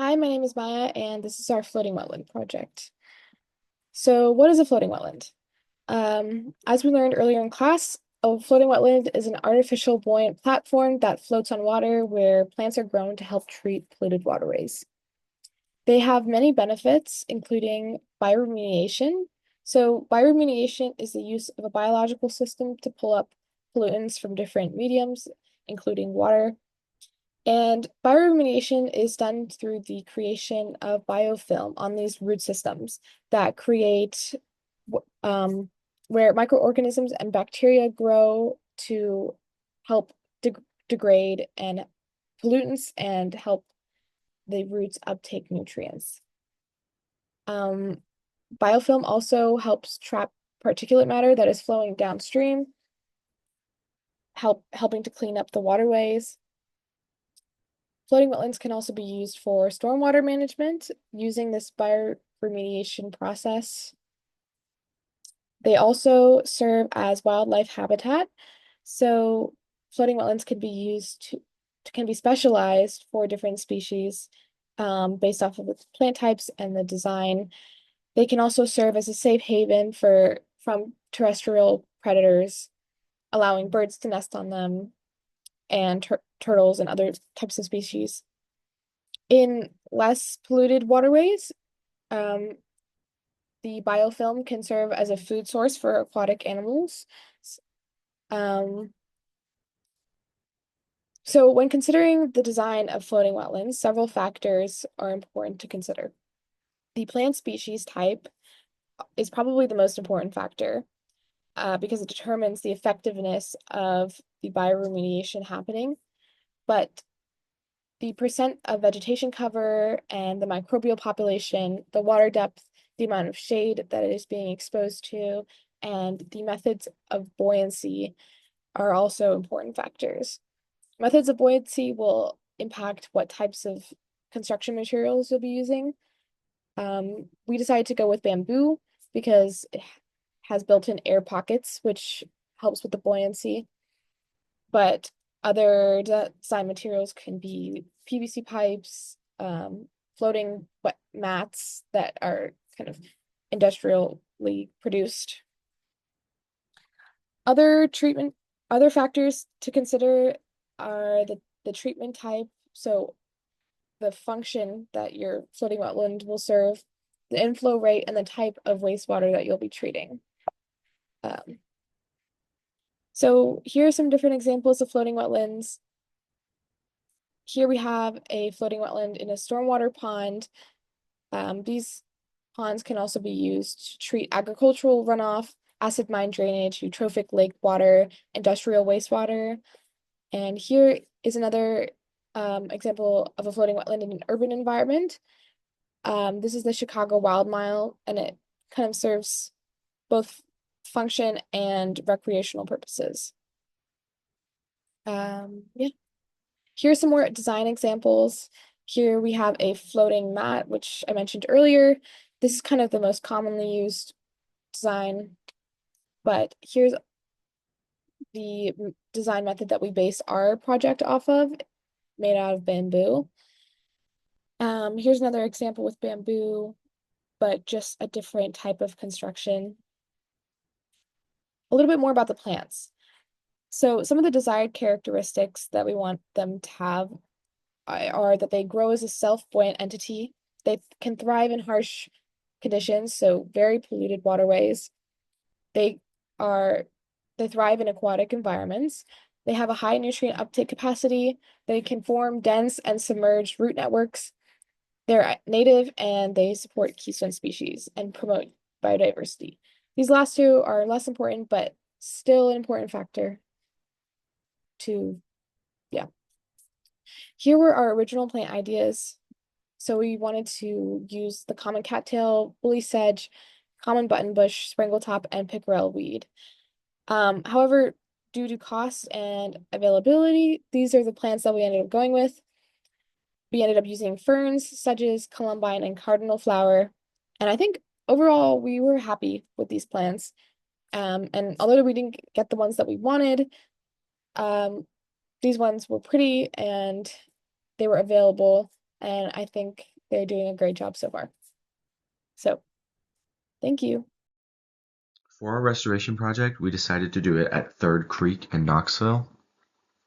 Hi, my name is Maya, and this is our floating wetland project. So, what is a floating wetland? As we learned earlier in class, a floating wetland is an artificial buoyant platform that floats on water where plants are grown to help treat polluted waterways. They have many benefits, including bioremediation. So, bioremediation is the use of a biological system to pull up pollutants from different mediums, including water. And bioremediation is done through the creation of biofilm on these root systems that create where microorganisms and bacteria grow to help degrade and pollutants and help the roots uptake nutrients. Um, Biofilm also helps trap particulate matter that is flowing downstream, helping to clean up the waterways. Floating wetlands can also be used for stormwater management using this bioremediation process. They also serve as wildlife habitat. So floating wetlands can be used can be specialized for different species based off of the plant types and the design. They can also serve as a safe haven from terrestrial predators, allowing birds to nest on them and turtles and other types of species. In less polluted waterways, um, the biofilm can serve as a food source for aquatic animals. Um, so when considering the design of floating wetlands, several factors are important to consider. The plant species type is probably the most important factor because it determines the effectiveness of the bioremediation happening. But the percent of vegetation cover and the microbial population, the water depth, the amount of shade that it is being exposed to, and the methods of buoyancy are also important factors. Methods of buoyancy will impact what types of construction materials you'll be using. We decided to go with bamboo because it has built-in air pockets, which helps with the buoyancy. But other design materials can be PVC pipes, floating wet mats that are kind of industrially produced. Other treatment, other factors to consider are the treatment type. So the function that your floating wetland will serve, the inflow rate, and the type of wastewater that you'll be treating. Um, so here are some different examples of floating wetlands. Here we have a floating wetland in a stormwater pond. These ponds can also be used to treat agricultural runoff, acid mine drainage, eutrophic lake water, industrial wastewater. And here is another example of a floating wetland in an urban environment. This is the Chicago Wild Mile, and it kind of serves both function and recreational purposes. Yeah. Here's some more design examples. Here we have a floating mat, which I mentioned earlier. This is kind of the most commonly used design, but here's the design method that we base our project off of, made out of bamboo. Here's another example with bamboo, but just a different type of construction. A little bit more about the plants. So some of the desired characteristics that we want them to have are that they grow as a self-buoyant entity. They can thrive in harsh conditions, so very polluted waterways. They are they thrive in aquatic environments. They have a high nutrient uptake capacity. They can form dense and submerged root networks. They're native and they support keystone species and promote biodiversity. These last two are less important, but still an important factor to, yeah. Here were our original plant ideas. So we wanted to use the common cattail, woolly sedge, common buttonbush, springletop, and pickerel weed. However, due to cost and availability, these are the plants that we ended up going with. We ended up using ferns, sedges, columbine, and cardinal flower. And I think overall we were happy with these plants. And although we didn't get the ones that we wanted, these ones were pretty and they were available. And I think they're doing a great job so far. So, thank you. For our restoration project, we decided to do it at Third Creek in Knoxville.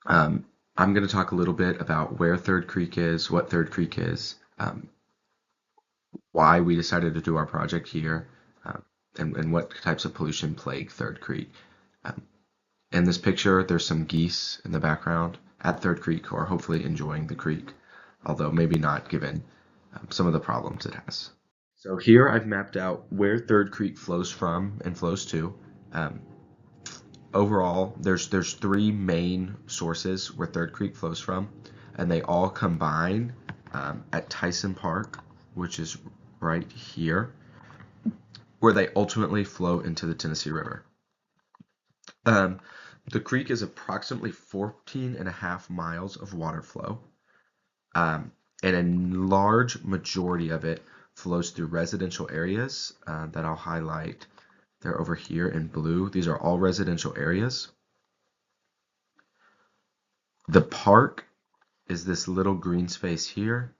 Um, I'm going to talk a little bit about where Third Creek is, what Third Creek is, why we decided to do our project here, um, and what types of pollution plague Third Creek. Um, in this picture, there's some geese in the background at Third Creek who are hopefully enjoying the creek, although maybe not given some of the problems it has. So here I've mapped out where Third Creek flows from and flows to. Um, Overall, there's three main sources where Third Creek flows from, and they all combine at Tyson Park, which is right here, where they ultimately flow into the Tennessee River. Um, the creek is approximately 14 and a half miles of water flow, and a large majority of it flows through residential areas that I'll highlight. They're over here in blue. These are all residential areas. The park is this little green space here,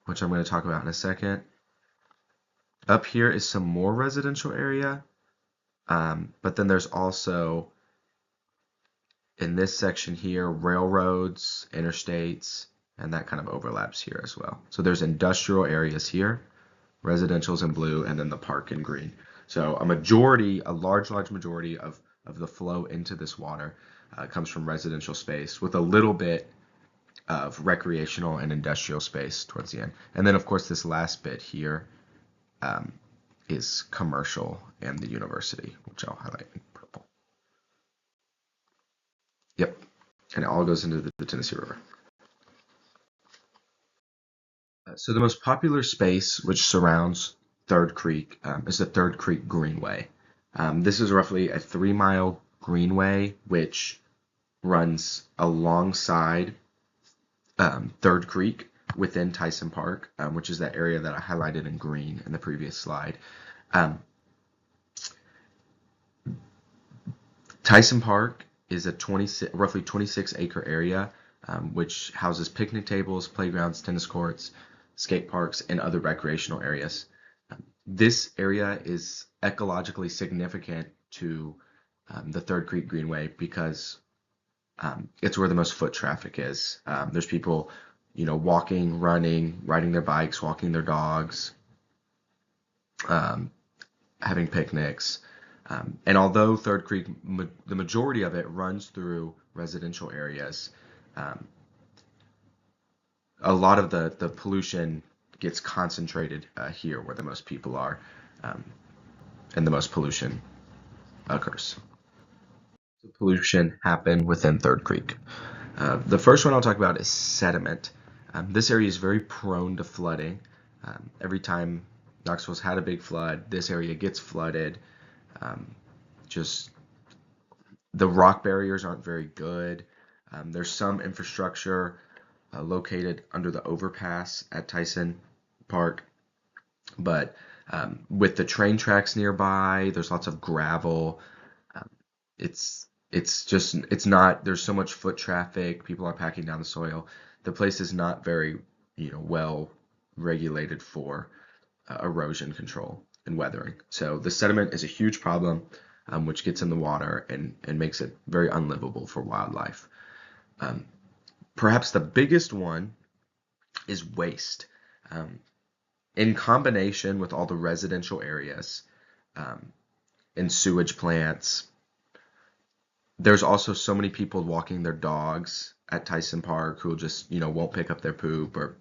which I'm going to talk about in a second. Up here is some more residential area, but then there's also, in this section here, railroads, interstates, and that kind of overlaps here as well. So there's industrial areas here, residential's in blue, and then the park in green. So a large majority of the flow into this water comes from residential space, with a little bit of recreational and industrial space towards the end. And then, of course, this last bit here is commercial and the university, which I'll highlight in purple. Yep. And it all goes into the Tennessee River. So the most popular space which surrounds Third Creek is the Third Creek Greenway. This is roughly a 3-mile greenway which runs alongside Third Creek within Tyson Park, which is that area that I highlighted in green in the previous slide. Tyson Park is a roughly 26-acre area, which houses picnic tables, playgrounds, tennis courts, skate parks, and other recreational areas. This area is ecologically significant to the Third Creek Greenway because it's where the most foot traffic is. There's people, walking, running, riding their bikes, walking their dogs, having picnics. And although Third Creek, the majority of it runs through residential areas, a lot of the pollution gets concentrated here where the most people are, and the most pollution occurs. So pollution happen within Third Creek. The first one I'll talk about is sediment. This area is very prone to flooding. Every time Knoxville's had a big flood, this area gets flooded. Just the rock barriers aren't very good. There's some infrastructure located under the overpass at Tyson Park, but with the train tracks nearby, there's lots of gravel. It's not, there's so much foot traffic, people are packing down the soil. The place is not very, well regulated for erosion control and weathering. So the sediment is a huge problem, which gets in the water and makes it very unlivable for wildlife. Perhaps the biggest one is waste. In combination with all the residential areas and sewage plants, there's also so many people walking their dogs at Tyson Park who just, won't pick up their poop or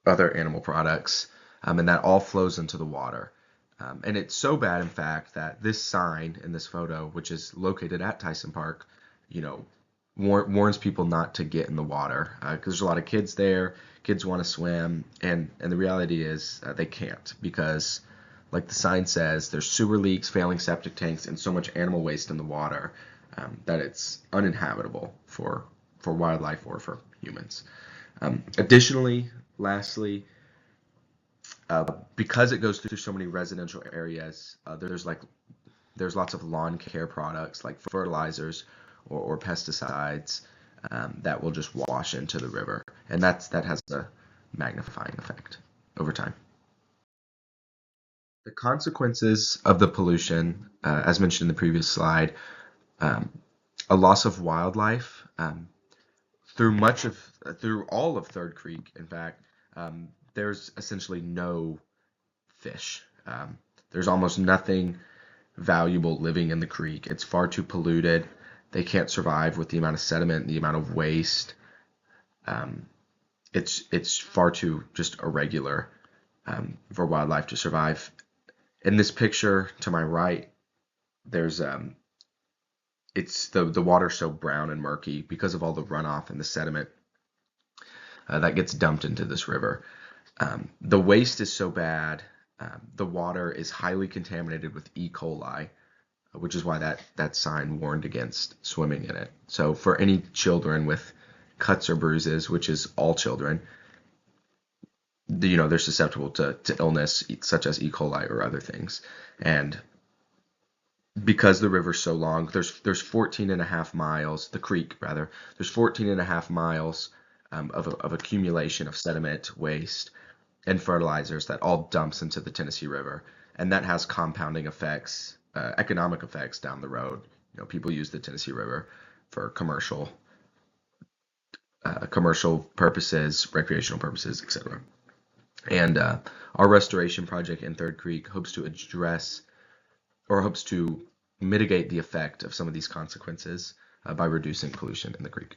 other animal products, and that all flows into the water. And it's so bad, in fact, that this sign in this photo, which is located at Tyson Park, warns people not to get in the water because there's a lot of kids there. Kids want to swim, and the reality is they can't because, like the sign says, there's sewer leaks, failing septic tanks, and so much animal waste in the water that it's uninhabitable for wildlife or for humans. Additionally, lastly, because it goes through so many residential areas, there's lots of lawn care products like fertilizers or pesticides that will just wash into the river, and that has a magnifying effect over time. The consequences of the pollution, as mentioned in the previous slide, um, a loss of wildlife through all of Third Creek. In fact, there's essentially no fish. There's almost nothing valuable living in the creek. It's far too polluted. They can't survive with the amount of sediment, the amount of waste. Um, it's far too just irregular for wildlife to survive. In this picture to my right, there's it's the water's so brown and murky because of all the runoff and the sediment that gets dumped into this river. The waste is so bad. The water is highly contaminated with E. coli, which is why that sign warned against swimming in it. So for any children with cuts or bruises, which is all children, they're susceptible to illness such as E. coli or other things. And because the river's so long, there's 14 and a half miles, the creek rather, there's 14 and a half miles of accumulation of sediment, waste, and fertilizers that all dumps into the Tennessee River. And that has compounding effects, economic effects down the road. People use the Tennessee River for commercial purposes, recreational purposes, etc. And our restoration project in Third Creek hopes to mitigate the effect of some of these consequences by reducing pollution in the creek.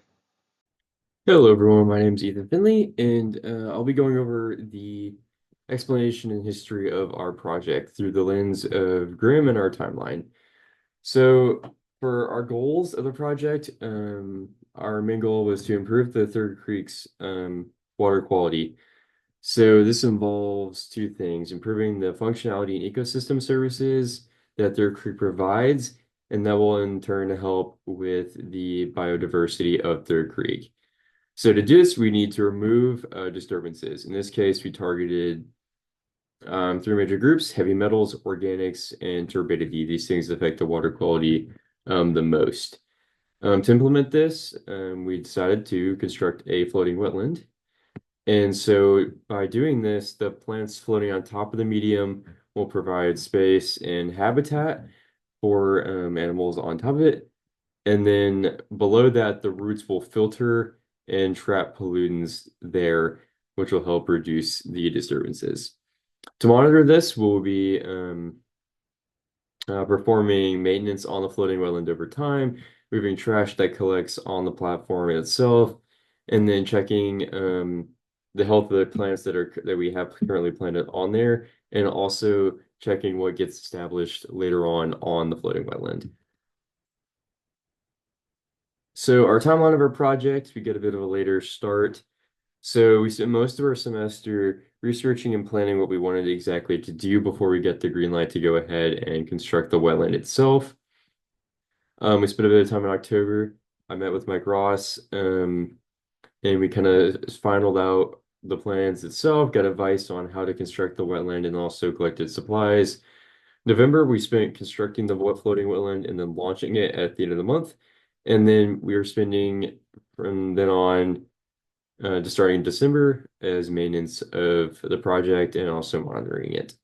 Hello, everyone. My name is Ethan Finley, and I'll be going over the explanation and history of our project through the lens of Grimm and our timeline. So, for our goals of the project, our main goal was to improve the Third Creek's water quality. So, this involves two things: improving the functionality and ecosystem services that Third Creek provides, and that will in turn help with the biodiversity of Third Creek. So to do this, we need to remove disturbances. In this case, we targeted three major groups: heavy metals, organics, and turbidity. These things affect the water quality the most. To implement this, we decided to construct a floating wetland. And so by doing this, the plants floating on top of the medium will provide space and habitat for animals on top of it. And then below that, the roots will filter and trap pollutants there, which will help reduce the disturbances. To monitor this, we'll be performing maintenance on the floating wetland over time, moving trash that collects on the platform itself, and then checking the health of the plants that we have currently planted on there, and also checking what gets established later on the floating wetland. So our timeline of our project, we get a bit of a later start. So we spent most of our semester researching and planning what we wanted exactly to do before we get the green light to go ahead and construct the wetland itself. We spent a bit of time in October. I met with Mike Ross, and we kind of finalized out the plans itself, got advice on how to construct the wetland, and also collected supplies. November, we spent constructing the floating wetland and then launching it at the end of the month. And then we were spending from then on to starting in December as maintenance of the project and also monitoring it.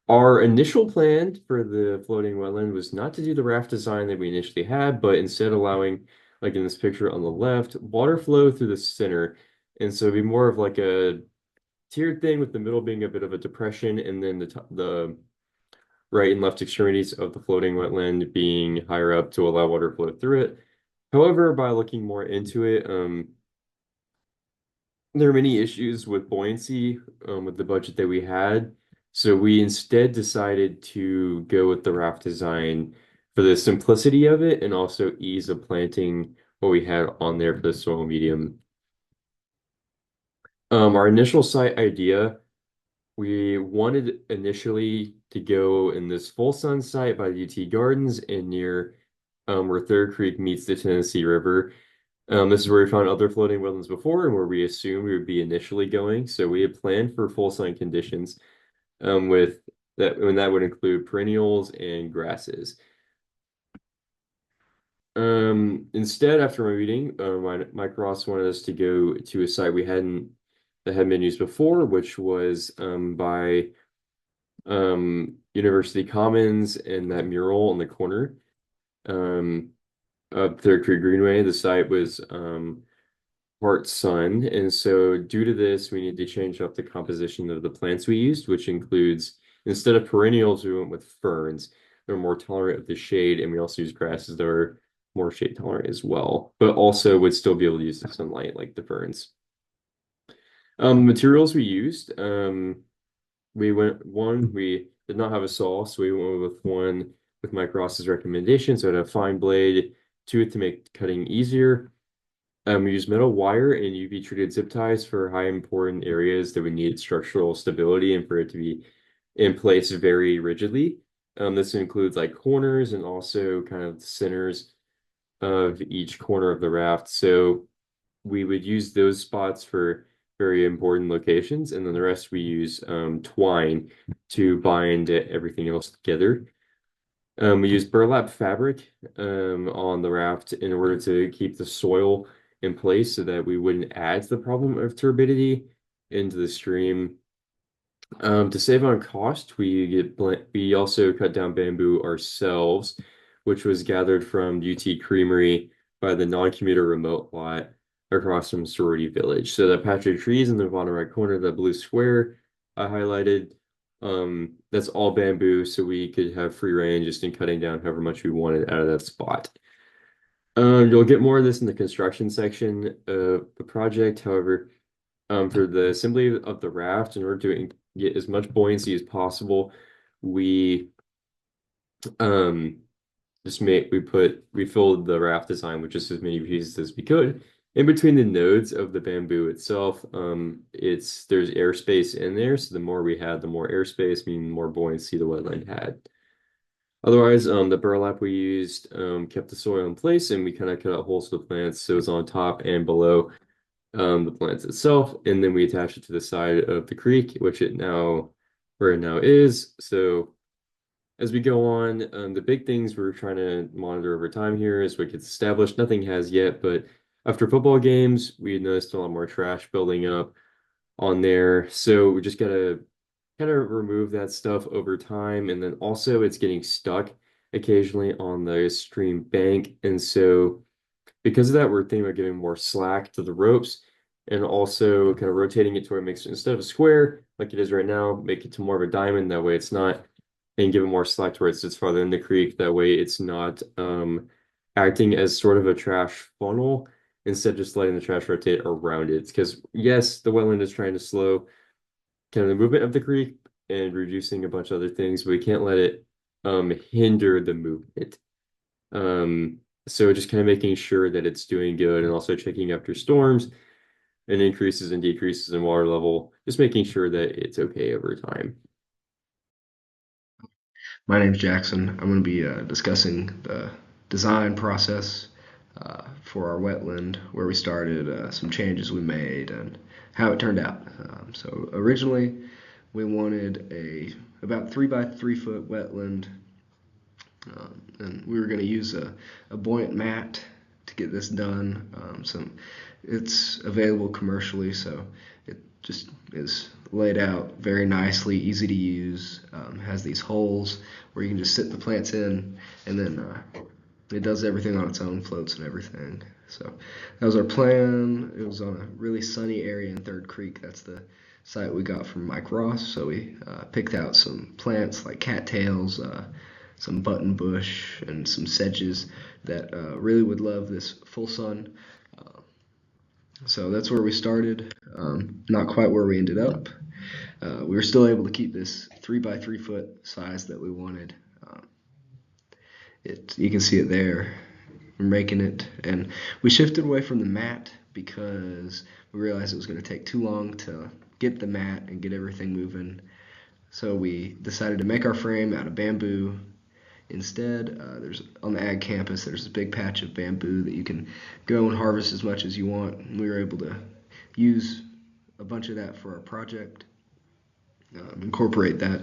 Our initial plan for the floating wetland was not to do the raft design that we initially had, but instead allowing, like in this picture on the left, water flow through the center. And so it'd be more of like a tiered thing with the middle being a bit of a depression and then the right and left extremities of the floating wetland being higher up to allow water flow through it. However, by looking more into it, there are many issues with buoyancy with the budget that we had. So we instead decided to go with the raft design for the simplicity of it and also ease of planting what we had on there for the soil medium. Our initial site idea, we wanted initially to go in this full sun site by the UT Gardens and near where Third Creek meets the Tennessee River. This is where we found other floating wetlands before and where we assumed we would be initially going. So we had planned for full sun conditions with that, and that would include perennials and grasses. Instead, after my meeting, Mike Ross wanted us to go to a site that hadn't been used before, which was by University Commons and that mural on the corner um, of Third Creek Greenway. The site was part sun, and so due to this, we need to change up the composition of the plants we used, which includes instead of perennials, we went with ferns. They're more tolerant of the shade, and we also use grasses that are more shade tolerant as well, but also would still be able to use the sunlight like the ferns. Materials we used, we did not have a saw, so we went with one with Mike Ross's recommendation. So it had a fine blade to it to make cutting easier. We used metal wire and UV treated zip ties for high important areas that would need structural stability and for it to be in place very rigidly. This includes like corners and also kind of the centers of each corner of the raft. So we would use those spots for very important locations, and then the rest we use twine to bind everything else together. We use burlap fabric on the raft in order to keep the soil in place so that we wouldn't add to the problem of turbidity into the stream. To save on cost, we also cut down bamboo ourselves, which was gathered from UT Creamery by the non-commuter remote lot across from Sorority Village. So the patch of trees in the bottom right corner, the blue square I highlighted, that's all bamboo, so we could have free reign just in cutting down however much we wanted out of that spot. You'll get more of this in the construction section of the project. However, for the assembly of the raft, in order to get as much buoyancy as possible, we um, we filled the raft design with just as many pieces as we could. In between the nodes of the bamboo itself, there's airspace in there. So the more we had, the more airspace, meaning more buoyancy the wetland had. Otherwise, the burlap we used kept the soil in place, and we kind of cut out holes for the plants so it's on top and below the plants itself, and then we attach it to the side of the creek, where it now is. So as we go on, the big things we're trying to monitor over time here is what gets established. Nothing has yet, but after football games, we noticed a lot more trash building up on there. So we just gotta kind of remove that stuff over time. And then also it's getting stuck occasionally on the stream bank. And so because of that, we're thinking about giving more slack to the ropes and also kind of rotating it to where it makes, instead of a square like it is right now, make it to more of a diamond. That way it's not, and give it more slack to where it sits farther in the creek. That way it's not acting as sort of a trash funnel instead of just letting the trash rotate around it. Because yes, the wetland is trying to slow kind of the movement of the creek and reducing a bunch of other things, but we can't let it hinder the movement. Um, so just kind of making sure that it's doing good and also checking after storms and increases and decreases in water level, just making sure that it's okay over time. My name's Jackson. I'm going to be discussing the design process for our wetland, where we started, some changes we made, and how it turned out. So originally, we wanted about 3 by 3 foot wetland, and we were going to use a buoyant mat to get this done. It's available commercially, so it just is laid out very nicely, easy to use. Has these holes where you can just sit the plants in, and then it does everything on its own, floats and everything. So that was our plan. It was on a really sunny area in Third Creek. That's the site we got from Mike Ross. So we picked out some plants like cattails, some button bush, and some sedges that really would love this full sun. So that's where we started. Not quite where we ended up. We were still able to keep this 3 by 3 foot size that we wanted. You can see it there. We're making it, and we shifted away from the mat because we realized it was going to take too long to get the mat and get everything moving. So we decided to make our frame out of bamboo. Instead, on the ag campus, there's a big patch of bamboo that you can go and harvest as much as you want. And we were able to use a bunch of that for our project, incorporate that,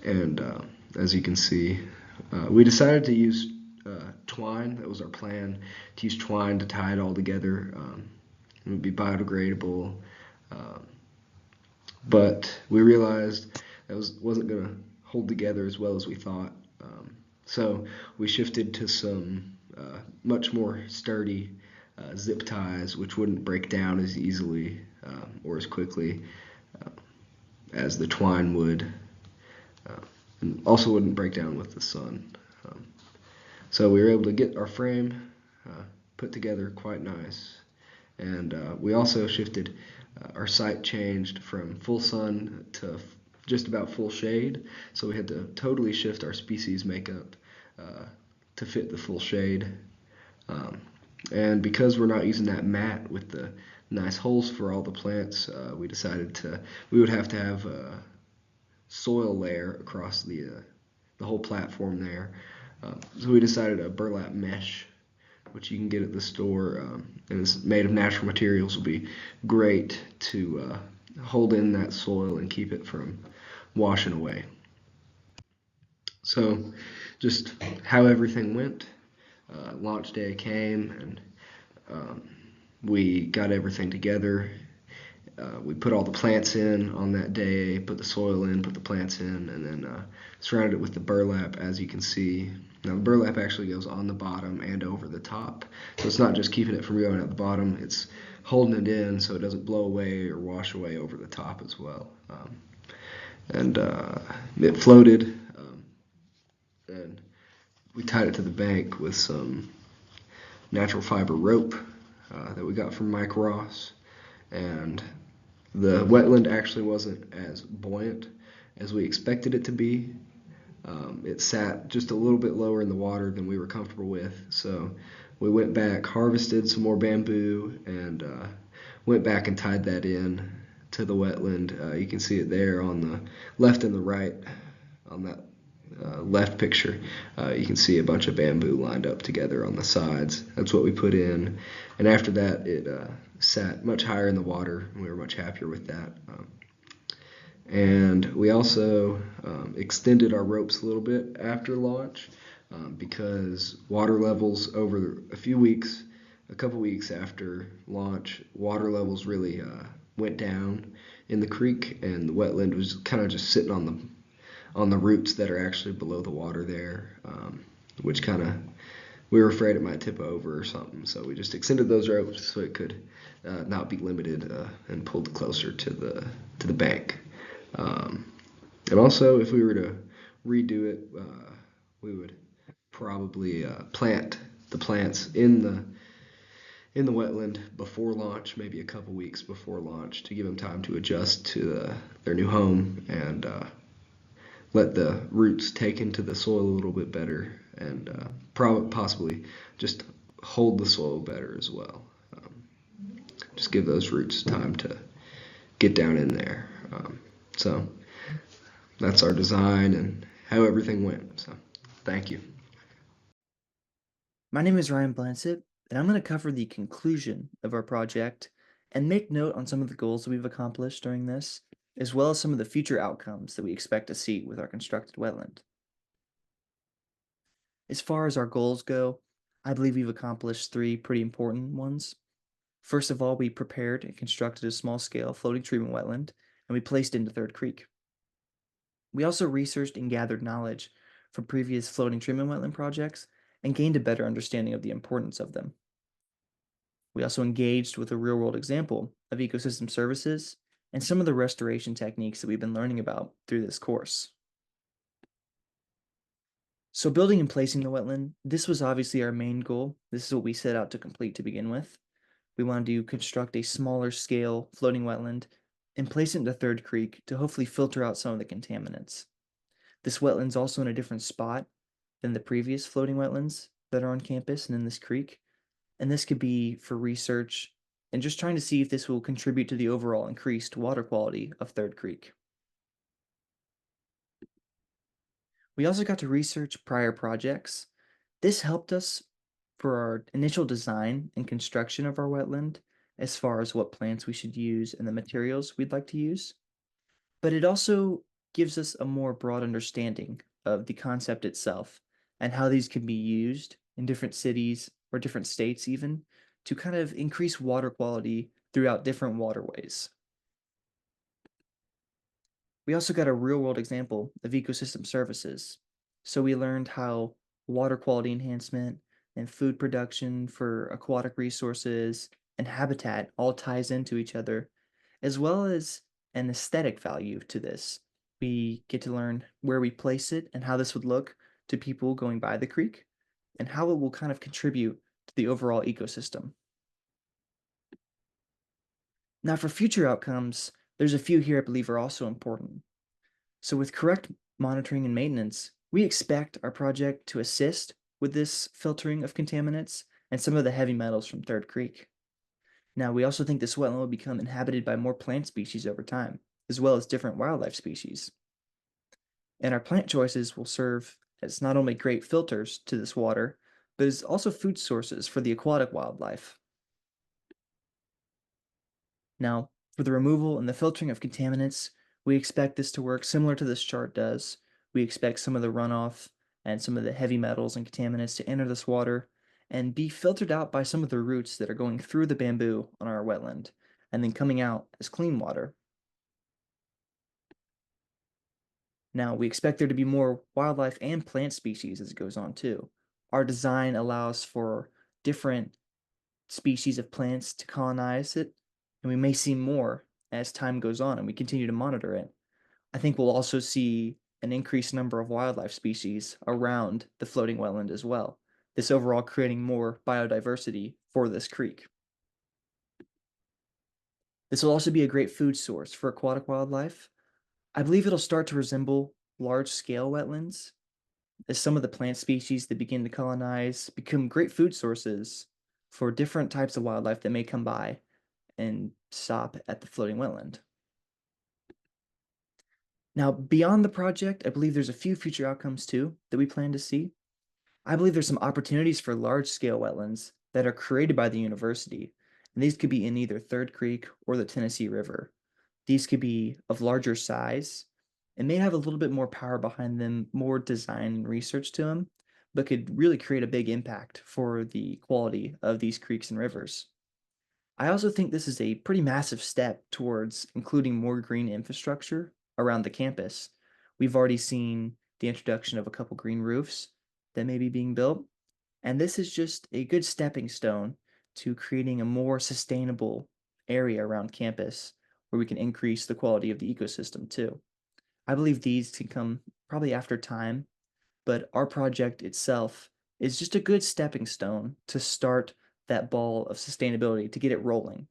and as you can see, we decided to use twine. That was our plan, to use twine to tie it all together. It would be biodegradable. Um, but we realized that wasn't going to hold together as well as we thought. So we shifted to some much more sturdy zip ties, which wouldn't break down as easily or as quickly as the twine would, and also wouldn't break down with the sun. So we were able to get our frame put together quite nice. And we also shifted, our site changed from full sun to just about full shade. So we had to totally shift our species makeup to fit the full shade. And because we're not using that mat with the nice holes for all the plants, we decided we would have to have a soil layer across the whole platform there. So we decided a burlap mesh, which you can get at the store, and it's made of natural materials, will be great to hold in that soil and keep it from washing away. So just how everything went. Launch day came, and we got everything together. We put all the plants in on that day, put the soil in, put the plants in, and then surrounded it with the burlap, as you can see. Now the burlap actually goes on the bottom and over the top, so it's not just keeping it from going at the bottom, it's holding it in so it doesn't blow away or wash away over the top as well. And it floated, and we tied it to the bank with some natural fiber rope that we got from Mike Ross. And the wetland actually wasn't as buoyant as we expected it to be. It sat just a little bit lower in the water than we were comfortable with. So we went back, harvested some more bamboo, and went back and tied that in to the wetland. You can see it there on the left and the right on that left picture. You can see a bunch of bamboo lined up together on the sides. That's what we put in. And after that, it sat much higher in the water, and we were much happier with that. And we also extended our ropes a little bit after launch because water levels over a couple weeks after launch, water levels really went down in the creek, and the wetland was kind of just sitting on the roots that are actually below the water there, which we were afraid it might tip over or something. So we just extended those ropes so it could not be limited and pulled closer to the bank. And also, if we were to redo it, we would probably plant the plants in the wetland before launch, maybe a couple weeks before launch, to give them time to adjust to their new home and let the roots take into the soil a little bit better, and possibly just hold the soil better as well. Just give those roots time to get down in there. So that's our design and how everything went. So thank you. My name is Ryan Blansett, and I'm going to cover the conclusion of our project and make note on some of the goals that we've accomplished during this, as well as some of the future outcomes that we expect to see with our constructed wetland. As far as our goals go, I believe we've accomplished three pretty important ones. First of all, we prepared and constructed a small-scale floating treatment wetland, and we placed it into Third Creek. We also researched and gathered knowledge from previous floating treatment wetland projects and gained a better understanding of the importance of them. We also engaged with a real-world example of ecosystem services and some of the restoration techniques that we've been learning about through this course. So building and placing the wetland, this was obviously our main goal. This is what we set out to complete to begin with. We wanted to construct a smaller scale floating wetland and place it into Third Creek to hopefully filter out some of the contaminants. This wetland's also in a different spot than the previous floating wetlands that are on campus and in this creek. And this could be for research and just trying to see if this will contribute to the overall increased water quality of Third Creek. We also got to research prior projects. This helped us for our initial design and construction of our wetland, as far as what plants we should use and the materials we'd like to use. But it also gives us a more broad understanding of the concept itself and how these can be used in different cities or different states even to kind of increase water quality throughout different waterways. We also got a real-world example of ecosystem services. So we learned how water quality enhancement and food production for aquatic resources and habitat all ties into each other, as well as an aesthetic value to this. We get to learn where we place it and how this would look to people going by the creek, and how it will kind of contribute to the overall ecosystem. Now, for future outcomes, there's a few here I believe are also important. So with correct monitoring and maintenance, we expect our project to assist with this filtering of contaminants and some of the heavy metals from Third Creek. Now, we also think this wetland will become inhabited by more plant species over time, as well as different wildlife species. And our plant choices will serve as not only great filters to this water, but as also food sources for the aquatic wildlife. Now, for the removal and the filtering of contaminants, we expect this to work similar to this chart does. We expect some of the runoff and some of the heavy metals and contaminants to enter this water and be filtered out by some of the roots that are going through the bamboo on our wetland and then coming out as clean water. Now, we expect there to be more wildlife and plant species as it goes on too. Our design allows for different species of plants to colonize it, and we may see more as time goes on and we continue to monitor it. I think we'll also see an increased number of wildlife species around the floating wetland as well, this overall creating more biodiversity for this creek. This will also be a great food source for aquatic wildlife. I believe it'll start to resemble large-scale wetlands, as some of the plant species that begin to colonize become great food sources for different types of wildlife that may come by and stop at the floating wetland. Now, beyond the project, I believe there's a few future outcomes too that we plan to see. I believe there's some opportunities for large-scale wetlands that are created by the university, and these could be in either Third Creek or the Tennessee River. These could be of larger size and may have a little bit more power behind them, more design and research to them, but could really create a big impact for the quality of these creeks and rivers. I also think this is a pretty massive step towards including more green infrastructure around the campus. We've already seen the introduction of a couple green roofs that may be being built, and this is just a good stepping stone to creating a more sustainable area around campus where we can increase the quality of the ecosystem too. I believe these can come probably after time, but our project itself is just a good stepping stone to start that ball of sustainability to get it rolling.